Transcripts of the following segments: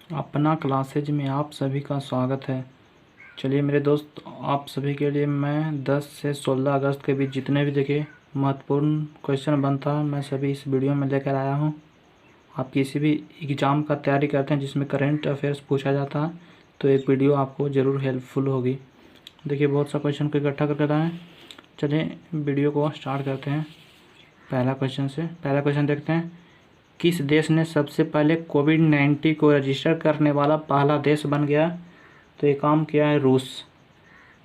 अपना क्लासेज में आप सभी का स्वागत है। चलिए मेरे दोस्त, आप सभी के लिए मैं 10 से 16 अगस्त के बीच जितने भी देखिए महत्वपूर्ण क्वेश्चन बनता है मैं सभी इस वीडियो में लेकर आया हूं। आप किसी भी एग्ज़ाम का तैयारी करते हैं जिसमें करंट अफेयर्स पूछा जाता है तो एक वीडियो आपको ज़रूर हेल्पफुल होगी। देखिए बहुत सा क्वेश्चन को इकट्ठा करके लाएँ। चलिए वीडियो को स्टार्ट करते हैं पहला क्वेश्चन देखते हैं। किस देश ने सबसे पहले कोविड-19 को रजिस्टर करने वाला पहला देश बन गया? तो ये काम किया है रूस।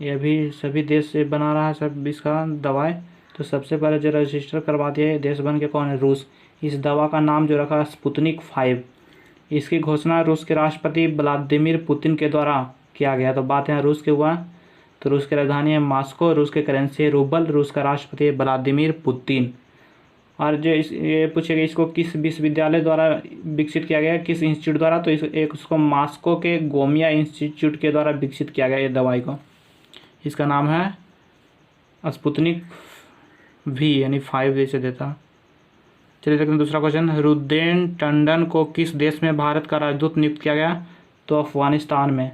ये अभी सभी देश से बना रहा है सब इसका दवाई, तो सबसे पहले जो रजिस्टर करवा दिया है देश बन के कौन है? रूस। इस दवा का नाम जो रखा स्पुतनिक 5। इसकी घोषणा रूस के राष्ट्रपति व्लादिमीर पुतिन के द्वारा किया गया। तो बात यहाँ रूस के हुआ, तो रूस की राजधानी है मॉस्को, रूस की करेंसी है रूबल, रूस का राष्ट्रपति है व्लादिमीर पुतिन। और जो ये पूछेगा इसको किस विश्वविद्यालय द्वारा विकसित किया गया, किस इंस्टीट्यूट द्वारा, तो उसको मॉस्को के गोमिया इंस्टीट्यूट के द्वारा विकसित किया गया ये दवाई को। इसका नाम है स्पुतनिक वी यानी 5 जैसे देता। चलिए देखते हैं दूसरा क्वेश्चन। रुद्रेन टंडन को किस देश में भारत का राजदूत नियुक्त किया गया? तो अफगानिस्तान में।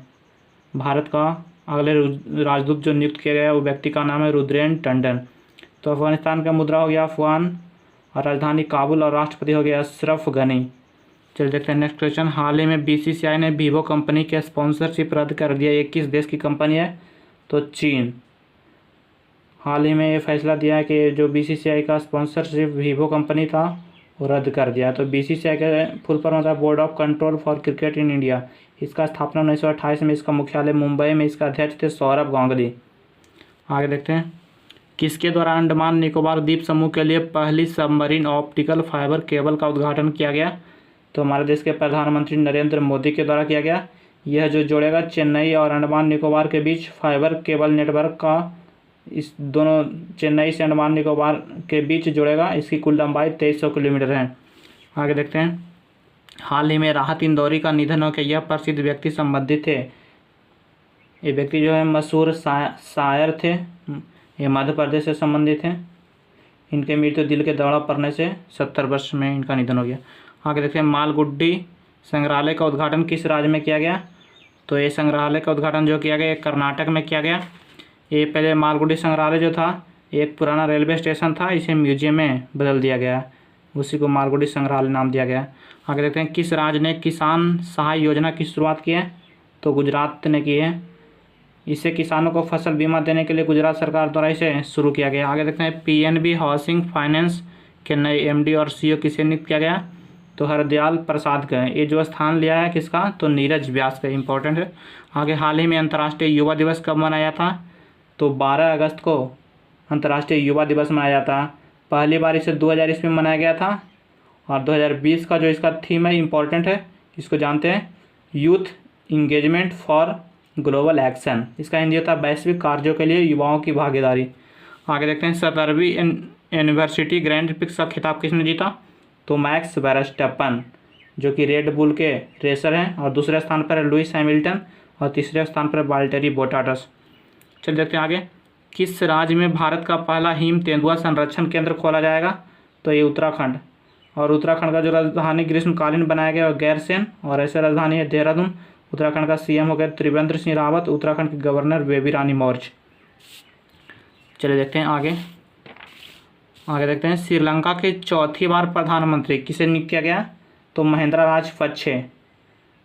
भारत का अगले राजदूत जो नियुक्त किया गया वो व्यक्ति का नाम है रुद्रेन टंडन। तो अफगानिस्तान का मुद्रा हो गया अफगान और राजधानी काबुल और राष्ट्रपति हो गया अशरफ गनी। चलिए देखते हैं नेक्स्ट क्वेश्चन। हाल ही में बीसीसीआई ने वीवो कंपनी के स्पॉन्सरशिप रद्द कर दिया। ये किस देश की कंपनी है? तो चीन। हाल ही में ये फैसला दिया है कि जो बीसीसीआई का स्पॉन्सरशिप वीवो कंपनी था वो रद्द कर दिया। तो बीसीसीआई का फुल फॉर्म होता है board of control for cricket in India. इसका स्थापना 1928 में, इसका मुख्यालय मुंबई में, इसका अध्यक्ष थे सौरभ गांगुली। आगे देखते हैं। किसके द्वारा अंडमान निकोबार द्वीप समूह के लिए पहली सबमरीन ऑप्टिकल फाइबर केबल का उद्घाटन किया गया? तो हमारे देश के प्रधानमंत्री नरेंद्र मोदी के द्वारा किया गया। यह जो जोड़ेगा चेन्नई और अंडमान निकोबार के बीच फाइबर केबल नेटवर्क का, इस दोनों चेन्नई से अंडमान निकोबार के बीच जोड़ेगा। इसकी कुल लंबाई 2300 किलोमीटर है। आगे देखते हैं। हाल ही में राहत इंदौरी का निधन हो गया। यह प्रसिद्ध व्यक्ति संबंधित थे। ये व्यक्ति जो है मशहूर शायर थे, ये मध्य प्रदेश से संबंधित हैं। इनके मृत्यु दिल के दौरा पड़ने से 70 वर्ष में इनका निधन हो गया। आगे देखते हैं। मालगुडी संग्रहालय का उद्घाटन किस राज्य में किया गया? तो ये संग्रहालय का उद्घाटन जो किया गया कर्नाटक में किया गया। ये पहले मालगुडी संग्रहालय जो था एक पुराना रेलवे स्टेशन था, इसे म्यूजियम में बदल दिया गया, उसी को मालगुडी संग्रहालय नाम दिया गया। आगे देखते हैं। किस राज्य ने किसान सहाय योजना की शुरुआत की है? तो गुजरात ने की है। इससे किसानों को फसल बीमा देने के लिए गुजरात सरकार द्वारा इसे शुरू किया गया। आगे देखते हैं। पीएनबी हाउसिंग फाइनेंस के नए एमडी और सीईओ किसे नियुक्त किया गया? तो हरदयाल प्रसाद का। ये जो स्थान लिया है किसका? तो नीरज व्यास का। इंपॉर्टेंट है। आगे हाल ही में अंतर्राष्ट्रीय युवा दिवस कब मनाया था? तो 12 अगस्त को अंतर्राष्ट्रीय युवा दिवस मनाया जाता है। पहली बार इसे 2000 ईस्वी में मनाया गया था और 2020 का जो इसका थीम है इंपॉर्टेंट है, इसको जानते हैं, youth engagement for global action. इसका हिंदी होता है वैश्विक कार्यों के लिए युवाओं की भागीदारी। आगे देखते हैं। 17वीं यूनिवर्सिटी ग्रैंड प्रिक्स का खिताब किसने जीता? तो मैक्स वर्स्टैपन, जो कि रेड बुल के रेसर हैं, और दूसरे स्थान पर है लुइस हैमिल्टन और तीसरे स्थान पर वाल्टेरी बोटाटस। चलिए देखते हैं आगे। किस राज्य में भारत का पहला हिम तेंदुआ संरक्षण केंद्र खोला जाएगा? तो ये उत्तराखंड। और उत्तराखंड का जो राजधानी ग्रीष्मकालीन बनाया गया गैरसैंण, और ऐसे राजधानी है देहरादून। उत्तराखंड का सीएम हो गया त्रिवेंद्र सिंह रावत, उत्तराखंड के गवर्नर बेबी रानी मौर्य। चलिए देखते हैं आगे देखते हैं। श्रीलंका के चौथी बार प्रधानमंत्री किसे नियुक्त किया गया? तो महिंद्रा राजपक्षे।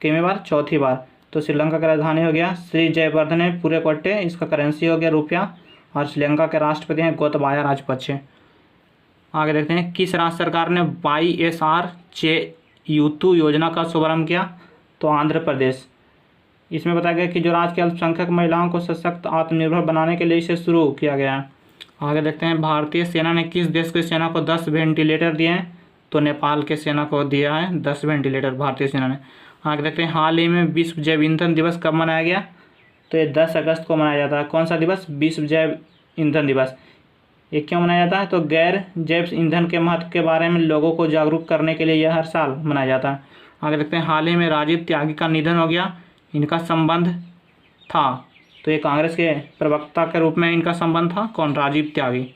कितनी बार? चौथी बार। तो श्रीलंका की राजधानी हो गया श्री जयवर्धने पुरेकोट्टे, इसका करेंसी हो गया रुपया, और श्रीलंका के राष्ट्रपति हैं गोतबाया राजपक्षे। आगे देखते हैं। किस राज्य सरकार ने YSR चेयूतु योजना का शुभारंभ किया? तो आंध्र प्रदेश। इसमें बताया गया कि जो राज्य के अल्पसंख्यक महिलाओं को सशक्त आत्मनिर्भर बनाने के लिए इसे शुरू किया गया है। आगे देखते हैं। भारतीय सेना ने किस देश की सेना को 10 वेंटिलेटर दिए हैं? तो नेपाल के सेना को दिया है 10 वेंटिलेटर भारतीय सेना ने। आगे देखते हैं। हाल ही में विश्व जैव ईंधन दिवस कब मनाया गया? तो ये 10 अगस्त को मनाया जाता है। कौन सा दिवस? विश्व जैव ईंधन दिवस। ये क्यों मनाया जाता है? तो गैर जैव ईंधन के महत्व के बारे में लोगों को जागरूक करने के लिए यह हर साल मनाया जाता है। आगे देखते हैं। हाल ही में राजीव त्यागी का निधन हो गया। इनका संबंध था, तो ये कांग्रेस के प्रवक्ता के रूप में इनका संबंध था। कौन? राजीव त्यागी।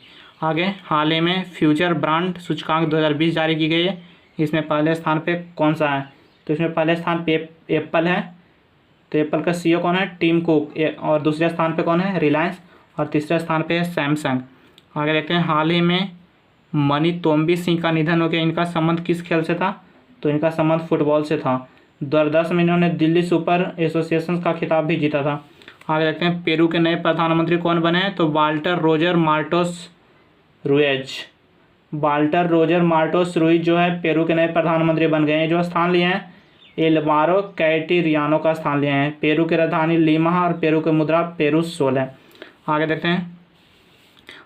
आगे हाल ही में फ्यूचर ब्रांड सूचकांक 2020 जारी की गई है। इसमें पहले स्थान पे कौन सा है? तो इसमें पहले स्थान पे एप्पल है, तो एप्पल का सीईओ कौन है? Tim Cook. और दूसरे स्थान पे कौन है? रिलायंस। और तीसरे स्थान पे है सैमसंग। आगे देखते हैं, हाल ही में मनी तोम्बी सिंह का निधन हो गया। इनका संबंध किस खेल से था? तो इनका संबंध फुटबॉल से था। 2010 में इन्होंने दिल्ली सुपर एसोसिएशन का खिताब भी जीता था। आगे देखते हैं, पेरू के नए प्रधानमंत्री कौन बने हैं? तो Walter Roger Martos Ruiz. Walter Roger Martos Ruiz जो है पेरू के नए प्रधानमंत्री बन गए हैं। जो स्थान लिए हैं, एल्वारो कैटिरियानो का स्थान लिए हैं। पेरू की राजधानी लीमा और पेरू की मुद्रा पेरू सोल है। आगे देखते हैं,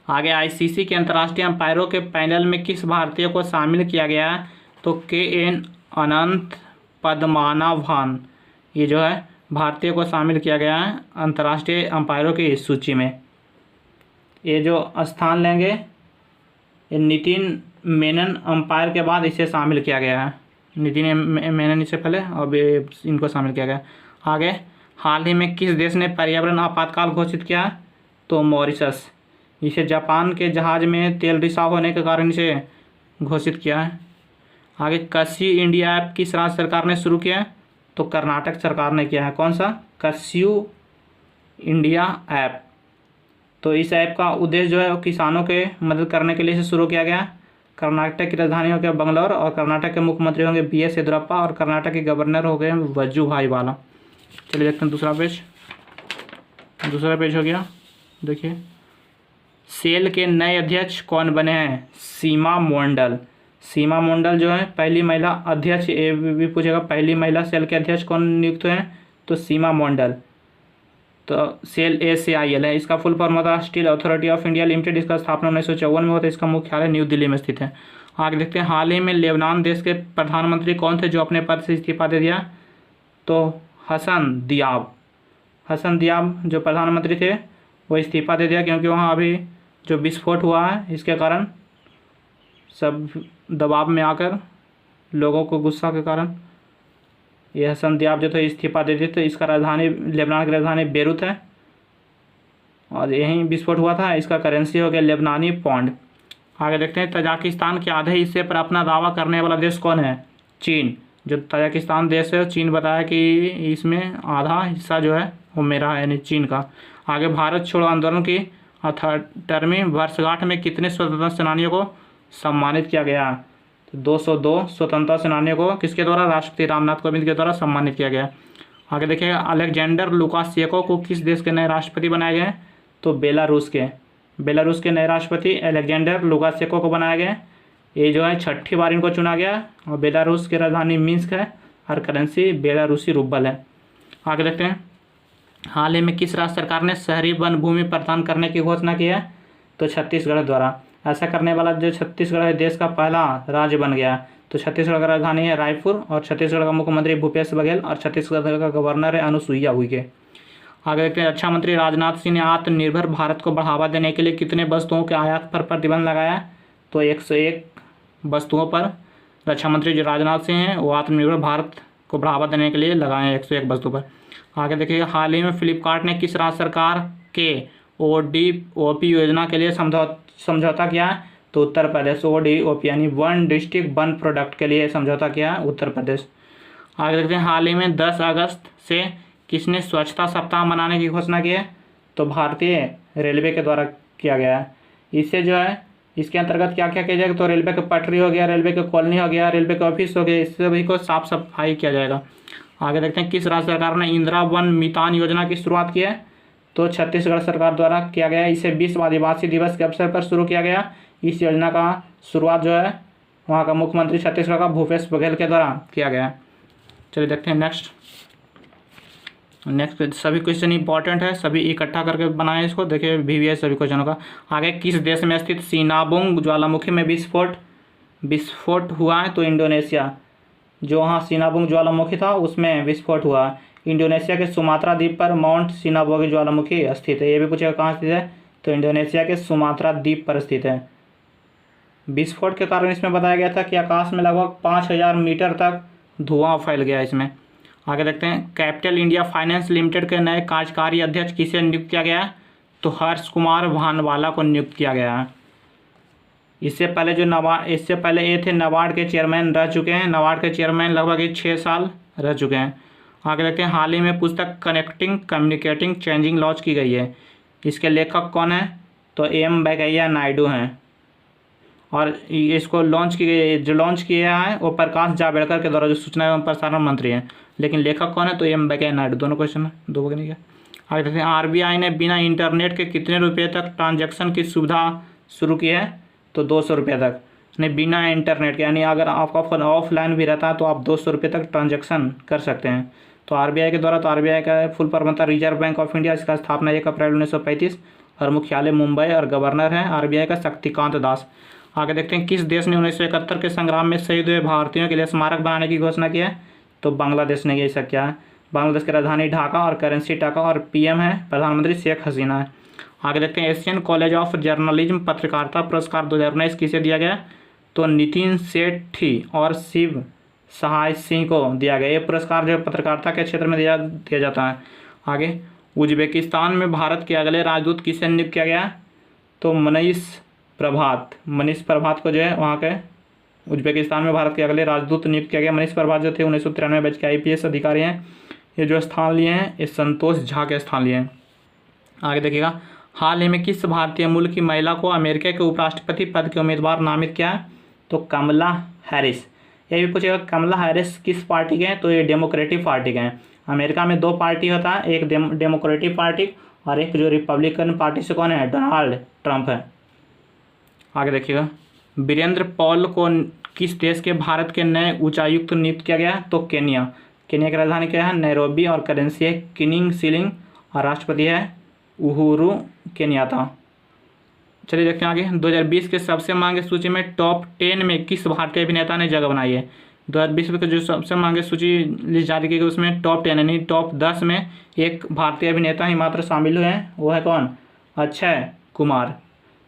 आगे आईसीसी के अंतर्राष्ट्रीय अंपायरों के पैनल में किस भारतीय को शामिल किया गया है? तो KN अनंत पद्मनाभन, ये जो है भारतीय को शामिल किया गया है अंतर्राष्ट्रीय अंपायरों की इस सूची में। ये जो स्थान लेंगे, ये नितिन मेनन अंपायर के बाद इसे शामिल किया गया है। नितिन मेनन इससे पहले, अब इनको शामिल किया गया। आगे, हाल ही में किस देश ने पर्यावरण आपातकाल घोषित किया है? तो मॉरिशस। इसे जापान के जहाज़ में तेल रिसाव होने के कारण इसे घोषित किया है। आगे, कस्यू इंडिया ऐप किस राज्य सरकार ने शुरू किया है? तो कर्नाटक सरकार ने किया है। कौन सा? कस्यू इंडिया ऐप। तो इस ऐप का उद्देश्य जो है वो किसानों के मदद करने के लिए इसे शुरू किया गया। कर्नाटक की राजधानी हो गया बंगलौर, और कर्नाटक के मुख्यमंत्री होंगे BS येदियुरप्पा, और कर्नाटक के गवर्नर हो गए वजुभाई वाला। चलिए देखते हैं दूसरा पेज। दूसरा पेज हो गया, देखिए, सेल के नए अध्यक्ष कौन बने हैं? सीमा मंडल। सीमा मंडल जो है पहली महिला अध्यक्ष। ये भी पूछेगा, पहली महिला सेल के अध्यक्ष कौन नियुक्त हुए हैं? तो सीमा मंडल। तो सेल ACIL है, इसका फुल फॉर्म होता है steel authority of India limited. इसका स्थापना 1954 में होता है। इसका मुख्यालय न्यू दिल्ली में स्थित है। आगे देखते हैं, हाल ही में लेबनान देश के प्रधानमंत्री कौन थे जो अपने पद से इस्तीफा दे दिया? तो हसन दियाब। हसन दियाब जो प्रधानमंत्री थे वो इस्तीफा दे दिया, क्योंकि वहाँ अभी जो विस्फोट हुआ है इसके कारण सब दबाव में आकर लोगों को गुस्सा के कारण ये हसन दियाब जो थे इस्तीफा दे दिए। तो इसका राजधानी, लेबनान की राजधानी बेरूत है, और यहीं विस्फोट हुआ था। इसका करेंसी हो गया लेबनानी पौंड। आगे देखते हैं, तजाकिस्तान के आधे हिस्से पर अपना दावा करने वाला देश कौन है? चीन। जो तजाकिस्तान देश है, चीन बताया कि इसमें आधा हिस्सा जो है वो मेरा है, यानी चीन का। आगे, भारत छोड़ो आंदोलन की 78वीं वर्षगांठ में कितने स्वतंत्रता सेनानियों को सम्मानित किया गया? तो 202 स्वतंत्रता सेनानियों को किसके द्वारा? राष्ट्रपति रामनाथ कोविंद के द्वारा सम्मानित किया गया। आगे देखिए, अलेक्जेंडर लुकाशेंको को किस देश के नए राष्ट्रपति बनाए गए? तो बेलारूस के। बेलारूस के नए राष्ट्रपति अलेक्जेंडर लुकाशेंको को बनाया गया। ये जो है 6ठी बार इनको चुना गया, और बेलारूस की राजधानी मिन्स्क है, और करेंसी बेलारूसी रूबल है। आगे देखते हैं, हाल ही में किस राज्य सरकार ने शहरी वन भूमि प्रदान करने की घोषणा की है? तो छत्तीसगढ़ द्वारा। ऐसा करने वाला जो छत्तीसगढ़ है देश का पहला राज्य बन गया। तो छत्तीसगढ़ का राजधानी है रायपुर, और छत्तीसगढ़ का मुख्यमंत्री भूपेश बघेल, और छत्तीसगढ़ का गवर्नर है अनुसुईया उइके। आगे देखते हैं, रक्षा मंत्री राजनाथ सिंह ने आत्मनिर्भर भारत को बढ़ावा देने के लिए कितने वस्तुओं के आयात पर प्रतिबंध लगाया? तो 101 वस्तुओं पर रक्षा मंत्री जो राजनाथ सिंह हैं वो आत्मनिर्भर भारत को बढ़ावा देने के लिए लगाए हैं 101 वस्तुओं पर। आगे देखिए, हाल ही में फ्लिपकार्ट ने किस राज्य सरकार के ODOP योजना के लिए समझौता किया है? तो उत्तर प्रदेश। ODOP यानी वन डिस्ट्रिक्ट वन प्रोडक्ट के लिए समझौता किया है उत्तर प्रदेश। आगे देखते हैं, हाल ही में 10 अगस्त से किसने स्वच्छता सप्ताह मनाने की घोषणा की है? तो भारतीय रेलवे के द्वारा किया गया है। इससे जो है, इसके अंतर्गत क्या क्या किया जाएगा? तो रेलवे के पटरी हो गया, रेलवे के कॉलोनी हो गया, रेलवे के ऑफिस हो गया, इस सभी को साफ सफाई किया जाएगा। आगे देखते हैं, किस राज्य सरकार ने इंदिरा वन मितान योजना की शुरुआत की है? तो छत्तीसगढ़ सरकार द्वारा किया गया। इसे विश्व आदिवासी दिवस के अवसर पर शुरू किया गया। इस योजना का शुरुआत जो है वहाँ का मुख्यमंत्री छत्तीसगढ़ का भूपेश बघेल के द्वारा किया गया। चलिए देखते हैं नेक्स्ट सभी क्वेश्चन इंपॉर्टेंट है, सभी इकट्ठा करके बनाए इसको, देखिए VVS सभी क्वेश्चनों का। आगे, किस देश में स्थित सिनाबुंग ज्वालामुखी में विस्फोट हुआ है? तो इंडोनेशिया। जो वहाँ सिनाबुंग ज्वालामुखी था उसमें विस्फोट हुआ है। इंडोनेशिया के सुमात्रा द्वीप पर माउंट सिनाबुंग ज्वालामुखी स्थित है। ये भी पूछेगा कहाँ स्थित है? तो इंडोनेशिया के सुमात्रा द्वीप पर स्थित है। विस्फोट के कारण इसमें बताया गया था कि आकाश में लगभग 5000 मीटर तक धुआं फैल गया इसमें। आगे देखते हैं, कैपिटल इंडिया फाइनेंस लिमिटेड के नए कार्यकारी अध्यक्ष किसे नियुक्त किया गया है? तो हर्ष कुमार भानवाला को नियुक्त किया गया है। इससे पहले ये थे नाबार्ड के चेयरमैन रह चुके हैं। नाबार्ड के चेयरमैन लगभग 6 साल रह चुके हैं। आगे देखते हैं, हाल ही में पुस्तक कनेक्टिंग कम्युनिकेटिंग चेंजिंग लॉन्च की गई है। इसके लेखक कौन है? तो एम वेंकैया नायडू हैं। और इसको जो लॉन्च किया है वो प्रकाश जावड़ेकर के द्वारा, जो सूचना एवं प्रसारण मंत्री हैं। लेकिन लेखक कौन है? तो एम वेंकैया नायडू। दोनों क्वेश्चन है, दो बगल क्या। आगे देखते हैं, आरबीआई ने बिना इंटरनेट के कितने रुपये तक ट्रांजैक्शन की सुविधा शुरू की है? तो 200 रुपये तक। नहीं, बिना इंटरनेट के, यानी अगर आपका फ़ोन ऑफलाइन भी रहता है तो आप 200 रुपये तक ट्रांजैक्शन कर सकते हैं। तो आरबीआई के द्वारा, तो आरबीआई का फुल फॉर्म होता है रिजर्व बैंक ऑफ इंडिया। इसका स्थापना 1 अप्रैल 1935 और मुख्यालय मुंबई और गवर्नर है आरबीआई का शक्तिकांत दास। आगे देखते हैं, किस देश ने 1971 के संग्राम में शहीद हुए भारतीयों के लिए स्मारक बनाने की घोषणा की है? तो बांग्लादेश ने ऐसा किया है। बांग्लादेश की राजधानी ढाका और करेंसी टाका और पीएम है प्रधानमंत्री शेख हसीना है। आगे देखते हैं, एशियन कॉलेज ऑफ जर्नलिज्म पत्रकारिता पुरस्कार 2019 किसे दिया गया? तो नितिन सेठी और शिव सहाय सिंह को दिया गया। ये पुरस्कार जो पत्रकारिता के क्षेत्र में दिया जाता है। आगे, उज्बेकिस्तान में भारत के अगले राजदूत किसे नियुक्त किया गया? तो मनीष प्रभात को जो है वहाँ के उज्बेकिस्तान में भारत के अगले राजदूत नियुक्त किया गया। मनीष प्रभात जो थे 1993 बैच के IPS अधिकारी हैं। ये जो स्थान लिए हैं ये संतोष झा के स्थान लिए हैं। आगे देखिएगा, हाल ही में किस भारतीय मूल की महिला को अमेरिका के उपराष्ट्रपति पद के उम्मीदवार नामित किया है? तो कमला हैरिस। ये भी पूछेगा कमला हैरिस किस पार्टी के हैं? तो ये डेमोक्रेटिक पार्टी के हैं। अमेरिका में 2 पार्टी होता है, एक डेमोक्रेटिक पार्टी और एक जो रिपब्लिकन पार्टी से कौन है? डोनाल्ड ट्रंप है। आगे देखिएगा, वीरेंद्र पॉल को किस देश के भारत के नए उच्चायुक्त नियुक्त किया गया? तो केनिया। केनिया की राजधानी क्या है? नैरोबी और करेंसी है किनिंग सिलिंग और राष्ट्रपति है उहुरु केन्याता। चलिए देखते हैं आगे, 2020 के सबसे महंगे सूची में टॉप 10 में किस भारतीय अभिनेता ने जगह बनाई है? 2020 में जो सबसे महंगे सूची लिस्ट जारी की गई उसमें टॉप 10 यानी टॉप 10 में एक भारतीय अभिनेता ही मात्र शामिल हुए हैं। वो है कौन? अक्षय कुमार।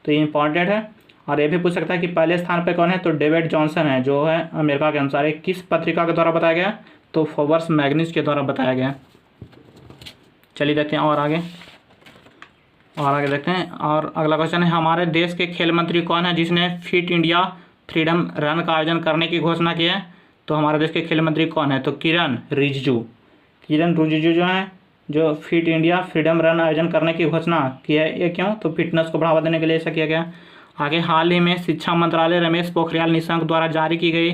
तो ये इंपॉर्टेंट है। और ये भी पूछ सकता है कि पहले स्थान पर कौन है? तो डेविड जॉनसन है, जो है अमेरिका के अनुसार। एक किस पत्रिका के द्वारा बताया गया? तो फोर्ब्स मैगजीन के द्वारा बताया गया। चलिए देखते हैं और आगे देखते हैं। और अगला क्वेश्चन है, हमारे देश के खेल मंत्री कौन है जिसने फिट इंडिया फ्रीडम रन का आयोजन करने की घोषणा की है? तो हमारे देश के खेल मंत्री कौन है? तो किरण रिजिजू जो हैं, जो फिट इंडिया फ्रीडम रन आयोजन करने की घोषणा की है। ये क्यों? तो फिटनेस को बढ़ावा देने के लिए ऐसा किया गया। आगे, हाल ही में शिक्षा मंत्रालय रमेश पोखरियाल निशंक द्वारा जारी की गई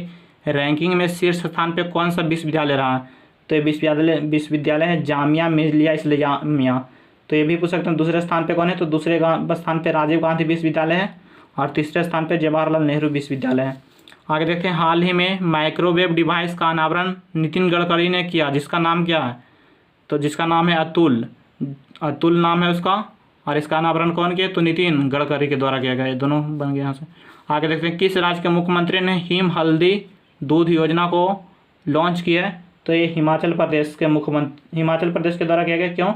रैंकिंग में शीर्ष स्थान पर कौन सा विश्वविद्यालय रहा है? तो ये विश्वविद्यालय है जामिया मिलिया इस्लामिया। तो ये भी पूछ सकते हैं दूसरे स्थान पे कौन है? तो दूसरे स्थान पे राजीव गांधी विश्वविद्यालय है और तीसरे स्थान पे जवाहरलाल नेहरू विश्वविद्यालय है। आगे देखते हैं, हाल ही में माइक्रोवेव डिवाइस का अनावरण नितिन गडकरी ने किया, जिसका नाम क्या है? तो जिसका नाम है अतुल नाम है उसका। और इसका अनावरण कौन किया? तो नितिन गडकरी के द्वारा किया गया। ये दोनों बन गए यहाँ से। आगे देखते हैं, किस राज्य के मुख्यमंत्री ने हिम हल्दी दूध योजना को लॉन्च किया है? तो ये हिमाचल प्रदेश के द्वारा किया गया। क्यों?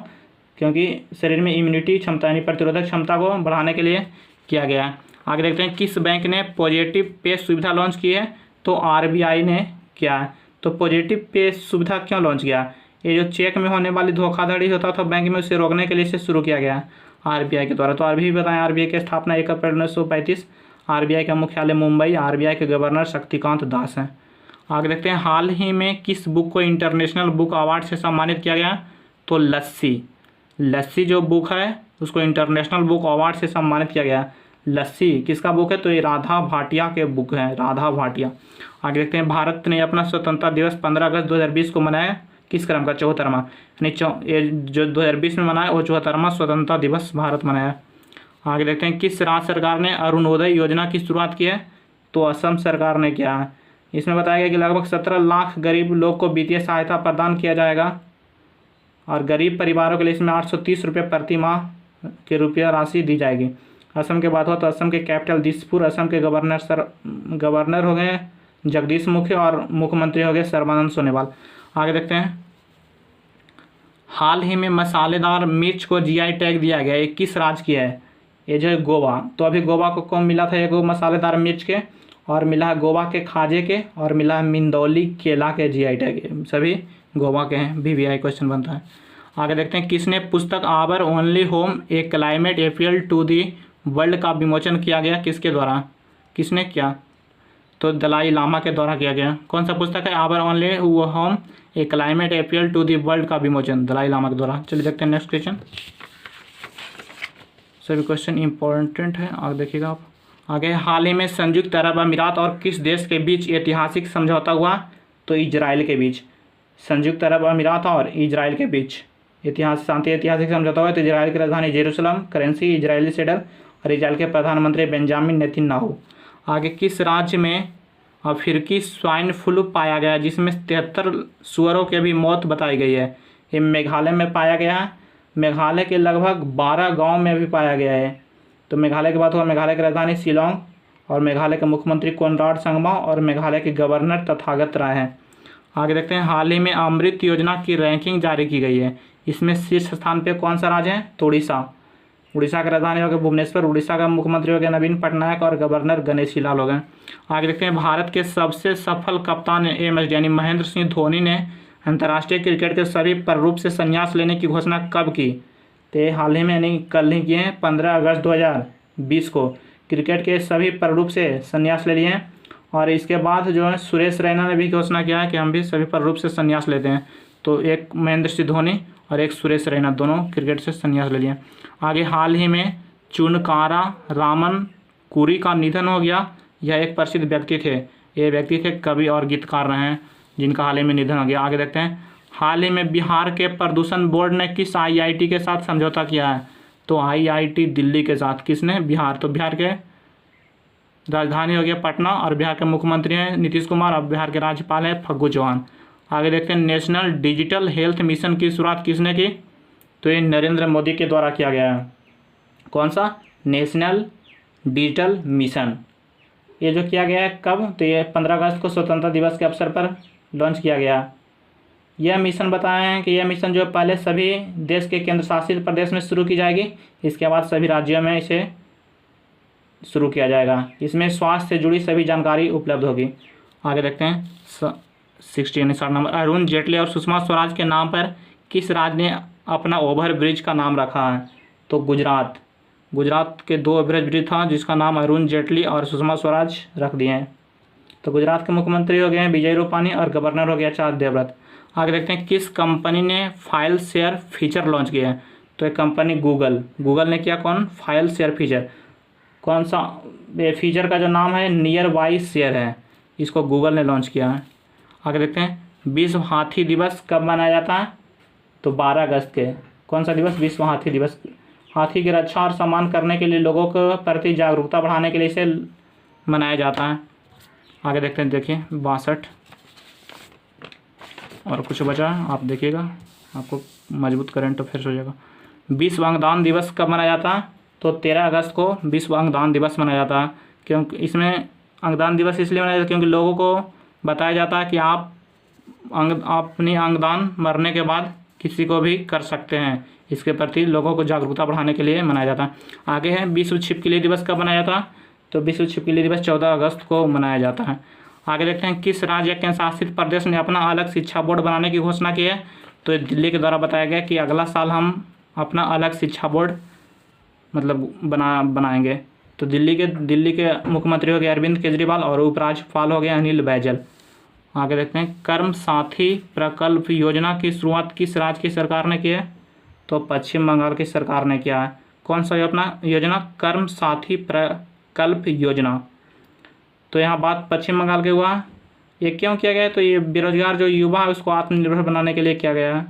क्योंकि शरीर में इम्यूनिटी क्षमता यानी प्रतिरोधक क्षमता को बढ़ाने के लिए किया गया है। आगे देखते हैं, किस बैंक ने पॉजिटिव पे सुविधा लॉन्च की है? तो आरबीआई ने किया है। तो पॉजिटिव पे सुविधा क्यों लॉन्च किया? ये जो चेक में होने वाली धोखाधड़ी होता था बैंक में, उसे रोकने के लिए इसे शुरू किया गया आरबीआई के द्वारा। तो अभी बताएं, आरबीआई की स्थापना 1 अप्रैल 1935। आरबीआई का मुख्यालय मुंबई। आरबीआई के गवर्नर शक्तिकांत दास हैं। आगे देखते हैं, हाल ही में किस बुक को इंटरनेशनल बुक अवार्ड से सम्मानित किया गया? तो लस्सी जो बुक है उसको इंटरनेशनल बुक अवार्ड से सम्मानित किया गया। लस्सी किसका बुक है? तो ये राधा भाटिया के बुक है, राधा भाटिया। आगे देखते हैं, भारत ने अपना स्वतंत्रता दिवस 15 अगस्त 2020 को मनाया किस क्रम का? 74वां। यानी ये जो 2020 में मनाया वो 74वां स्वतंत्रता दिवस भारत मनाया। आगे देखते हैं, किस राज्य सरकार ने अरुणोदय योजना की शुरुआत की है? तो असम सरकार ने किया है। इसमें बताया गया कि लगभग 17 लाख गरीब लोग को वित्तीय सहायता प्रदान किया जाएगा और गरीब परिवारों के लिए इसमें 830 रुपये प्रति माह के रुपया राशि दी जाएगी। असम के बात हो तो असम के कैपिटल दिसपुर। असम के गवर्नर हो गए जगदीश मुखी और मुख्यमंत्री हो गए सर्बानंद सोनोवाल। आगे देखते हैं, हाल ही में मसालेदार मिर्च को जीआई टैग दिया गया। ये किस राज्य की है? ये जो है गोवा। तो अभी गोवा को कौन मिला था? ये मसालेदार मिर्च के, और मिला है गोवा के खाजे के, और मिला है मिंदौली केला के जीआई टैग। सभी गोवा के हैं। VVI क्वेश्चन बनता है। आगे देखते हैं, किसने पुस्तक our only home a climate appeal to the world का विमोचन किया गया? किसके द्वारा? किसने किया? तो दलाई लामा के द्वारा किया गया। कौन सा पुस्तक है? Our only home a climate appeal to the world का विमोचन दलाई लामा के द्वारा। चलिए देखते हैं नेक्स्ट क्वेश्चन। सभी क्वेश्चन इंपॉर्टेंट है, आगे देखिएगा आप। आगे, हाल ही में संयुक्त अरब अमीरात और किस देश के बीच ऐतिहासिक समझौता हुआ? तो इजराइल के बीच। संयुक्त अरब अमीरात और इजराइल के बीच ऐतिहासिक समझौता हुआ। तो इजराइल की राजधानी जेरूसलम, करेंसी इजरायली शेडल और इजराइल के प्रधानमंत्री बेंजामिन नेतन्याहू। आगे, किस राज्य में अफ्रीकी स्वाइन फ्लू पाया गया जिसमें 73 सुअरों की भी मौत बताई गई है? ये मेघालय में पाया गया है। मेघालय के लगभग 12 गांव में भी पाया गया है। तो मेघालय की बात हुआ, मेघालय की राजधानी शिलोंग और मेघालय के मुख्यमंत्री कोनराड संगमा और मेघालय के गवर्नर तथागत राय हैं। आगे देखते हैं, हाल ही में अमृत योजना की रैंकिंग जारी की गई है। इसमें शीर्ष स्थान पे कौन सा राज्य है? तो उड़ीसा की राजधानी हो गया भुवनेश्वर, उड़ीसा का मुख्यमंत्री हो गया नवीन पटनायक और गवर्नर गणेशी लाल हो गए। आगे देखते हैं, भारत के सबसे सफल कप्तान एमएस यानी महेंद्र सिंह धोनी ने अंतर्राष्ट्रीय क्रिकेट के सभी प्रारूप से संन्यास लेने की घोषणा कब की? तो हाल ही में यानी कल ही किए हैं, 15 अगस्त 2020 को क्रिकेट के सभी प्रारूप से संन्यास ले लिए हैं। और इसके बाद जो है सुरेश रैना ने भी घोषणा किया है कि हम भी सभी प्रारूप से संन्यास लेते हैं। तो एक महेंद्र सिंह धोनी और एक सुरेश रैना दोनों क्रिकेट से संन्यास ले लिए। आगे, हाल ही में चुनकारा रामन कुरी का निधन हो गया। यह एक प्रसिद्ध व्यक्ति थे। ये व्यक्ति थे कवि और गीतकार रहे हैं जिनका हाल ही में निधन हो गया। आगे देखते हैं, हाल ही में बिहार के प्रदूषण बोर्ड ने किस आईआईटी के साथ समझौता किया है? तो आईआईटी दिल्ली के साथ। किसने? बिहार। तो बिहार के राजधानी हो गया पटना और बिहार के मुख्यमंत्री हैं नीतीश कुमार और बिहार के राज्यपाल हैं फग्गू चौहान। आगे देखते हैं, नेशनल डिजिटल हेल्थ मिशन की शुरुआत किसने की? तो ये नरेंद्र मोदी के द्वारा किया गया है। कौन सा? National digital mission. ये जो किया गया है कब? तो ये 15 अगस्त को स्वतंत्रता दिवस के अवसर पर लॉन्च किया गया। यह मिशन बताए हैं कि यह मिशन जो पहले सभी देश के केंद्र शासित प्रदेश में शुरू की जाएगी, इसके बाद सभी राज्यों में इसे शुरू किया जाएगा। इसमें स्वास्थ्य से जुड़ी सभी जानकारी उपलब्ध होगी। आगे देखते हैं 60 नंबर, अरुण जेटली और सुषमा स्वराज के नाम पर किस राज्य ने अपना ओवर ब्रिज का नाम रखा है? तो गुजरात के 2 ओवर ब्रिज था जिसका नाम अरुण जेटली और सुषमा स्वराज रख दिए हैं। तो गुजरात के मुख्यमंत्री हो गए हैं विजय रूपानी और गवर्नर हो गया एच.आर. देवव्रत। आगे देखते हैं, किस कंपनी ने फाइल शेयर फीचर लॉन्च किया है? तो एक कंपनी गूगल ने किया। कौन? File share feature. कौन सा? ये फीचर का जो नाम है नियर बाई शेयर है, इसको गूगल ने लॉन्च किया है। आगे देखते हैं, विश्व हाथी दिवस कब मनाया जाता है? तो 12 अगस्त के। कौन सा दिवस? विश्व हाथी दिवस। हाथी की रक्षा और सम्मान करने के लिए लोगों को प्रति जागरूकता बढ़ाने के लिए इसे मनाया जाता है। आगे देखते हैं, देखिए 62 और कुछ बचा है, आप देखिएगा, आपको मजबूत करंट अफेयर्स हो जाएगा। विश्व अंगदान दिवस कब मनाया जाता है? तो 13 अगस्त को विश्व अंगदान दिवस मनाया जाता है। क्योंकि इसमें अंगदान दिवस इसलिए मनाया जाता है क्योंकि लोगों को बताया जाता है कि आप अपनी अंगदान मरने के बाद किसी को भी कर सकते हैं। इसके प्रति लोगों को जागरूकता बढ़ाने के लिए मनाया जाता है। आगे है, विश्व छिपकली दिवस कब मनाया जाता है? तो विश्व छिपकली दिवस 14 अगस्त को मनाया जाता है। आगे देखते हैं, किस राज्य या केंद्र शासित प्रदेश ने अपना अलग शिक्षा बोर्ड बनाने की घोषणा की है? तो दिल्ली के द्वारा बताया गया कि अगला साल हम अपना अलग शिक्षा बोर्ड मतलब बनाएंगे। तो दिल्ली के मुख्यमंत्री हो गए अरविंद केजरीवाल और उपराज्यपाल हो गए अनिल बैजल। आगे देखते हैं, कर्म साथी प्रकल्प योजना की शुरुआत किस राज्य की सरकार ने की है? तो पश्चिम बंगाल की सरकार ने किया है। कौन सा अपना योजना? कर्म साथी प्रकल्प योजना। तो यहाँ बात पश्चिम बंगाल के हुआ। ये क्यों किया गया है? तो ये बेरोजगार जो युवा है उसको आत्मनिर्भर बनाने के लिए किया गया है।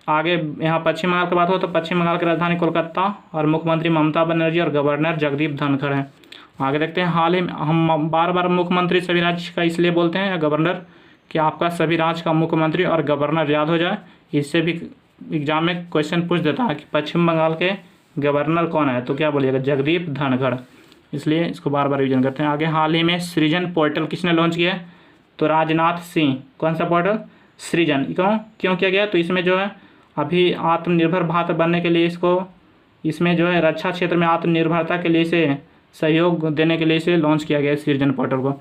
आगे यहाँ पश्चिम बंगाल की बात हो तो पश्चिम बंगाल की राजधानी कोलकाता और मुख्यमंत्री ममता बनर्जी और गवर्नर जगदीप धनखड़ हैं। आगे देखते हैं, हाल ही में हम बार बार मुख्यमंत्री सभी राज्य का इसलिए बोलते हैं या गवर्नर कि आपका सभी राज्य का मुख्यमंत्री और गवर्नर याद हो जाए। इससे भी एग्जाम में क्वेश्चन पूछ देता है कि पश्चिम बंगाल के गवर्नर कौन है, तो क्या बोलिएगा? जगदीप धनखड़। इसलिए इसको बार बार रिवीजन करते हैं। आगे, हाल ही में सृजन पोर्टल किसने लॉन्च किया है? तो राजनाथ सिंह। कौन सा पोर्टल? सृजन। क्यों किया गया? तो इसमें जो है अभी आत्मनिर्भर भारत बनने के लिए इसमें जो है रक्षा क्षेत्र में आत्मनिर्भरता के लिए इसे सहयोग देने के लिए इसे लॉन्च किया गया है सृजन पोर्टल को।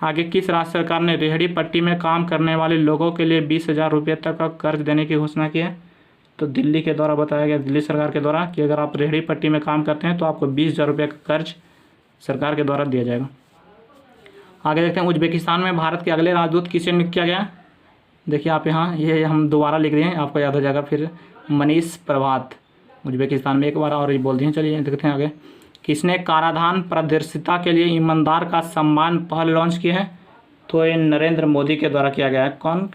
आगे, किस राज्य सरकार ने रेहड़ी पट्टी में काम करने वाले लोगों के लिए 20,000 रुपये तक का कर्ज देने की घोषणा की है? तो दिल्ली के द्वारा बताया गया, दिल्ली सरकार के द्वारा कि अगर आप रेहड़ी पट्टी में काम करते हैं तो आपको 20,000 रुपये का कर्ज सरकार के द्वारा दिया जाएगा। आगे देखते हैं, उज्बेकिस्तान में भारत के अगले राजदूत किसे नियुक्त किया गया? देखिए आप यहाँ ये हम दोबारा लिख दिए हैं, आपको याद हो जाएगा फिर। मनीष प्रभात उज्बेकिस्तान में एक बार और ये बोल दिए। चलिए देखते हैं आगे, किसने कराधान पारदर्शिता के लिए ईमानदार का सम्मान पहल लॉन्च की है? तो ये नरेंद्र मोदी के द्वारा किया गया है। कौन?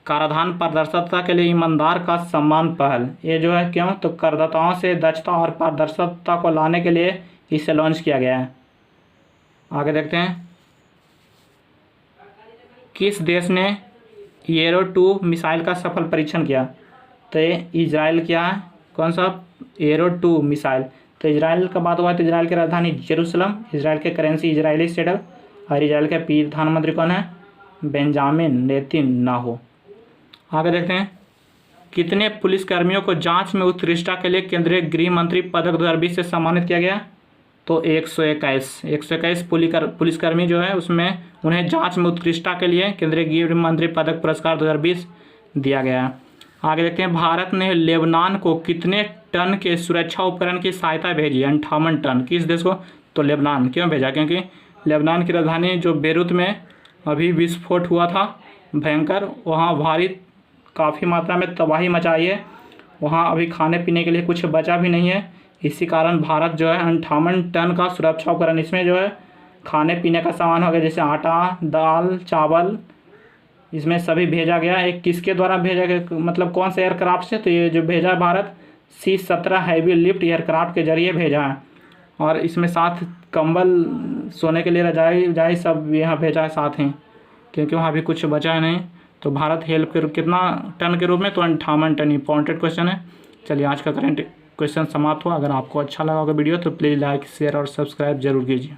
कराधान पारदर्शिता के लिए ईमानदार का सम्मान पहल, ये जो है क्यों? तो करदाताओं से दक्षता और पारदर्शिता को लाने के लिए इसे लॉन्च किया गया है। आगे देखते हैं, किस देश ने एरो 2 मिसाइल का सफल परीक्षण किया? तो ये इजराइल किया है। कौन सा? Arrow 2 missile. तो इजराइल का बात हुआ तो इजराइल की राजधानी जेरूसलम, इजराइल के करेंसी इजरायली शेडल, और इजराइल के प्रधानमंत्री कौन है? Benjamin Netanyahu. आगे देखते हैं, कितने पुलिसकर्मियों को जांच में उत्कृष्टता के लिए केंद्रीय गृह मंत्री पदक 2020 से सम्मानित किया गया? तो 121 पुलिसकर्मी जो है उसमें उन्हें जांच में उत्कृष्टता के लिए केंद्रीय गृह मंत्री पदक पुरस्कार 2020 दिया गया है। आगे देखते हैं, भारत ने लेबनान को कितने टन के सुरक्षा उपकरण की सहायता भेजी? 58 टन। किस देश को? तो लेबनान। क्यों भेजा? क्योंकि लेबनान की राजधानी जो बेरूत में अभी विस्फोट हुआ था भयंकर, वहाँ भारी काफ़ी मात्रा में तबाही मचाई है। वहाँ अभी खाने पीने के लिए कुछ बचा भी नहीं है। इसी कारण भारत जो है 58 टन का सुरक्षा उपकरण, इसमें जो है खाने पीने का सामान हो गया, जैसे आटा, दाल, चावल, इसमें सभी भेजा गया। एक किसके द्वारा भेजा गया, मतलब कौन से एयरक्राफ्ट से? तो ये जो भेजा Bharat C-17 heavy lift aircraft के जरिए भेजा है। और इसमें साथ कंबल, सोने के लिए रजाई सब यहाँ भेजा है साथ ही, क्योंकि वहाँ भी कुछ बचा है नहीं। तो भारत हेल्प के कितना टन के रूप में? तो 58 टन। इंपॉर्टेंट क्वेश्चन है। चलिए आज का करंट क्वेश्चन समाप्त हुआ। अगर आपको अच्छा लगा होगा वीडियो तो प्लीज़ लाइक, शेयर और सब्सक्राइब जरूर कीजिए।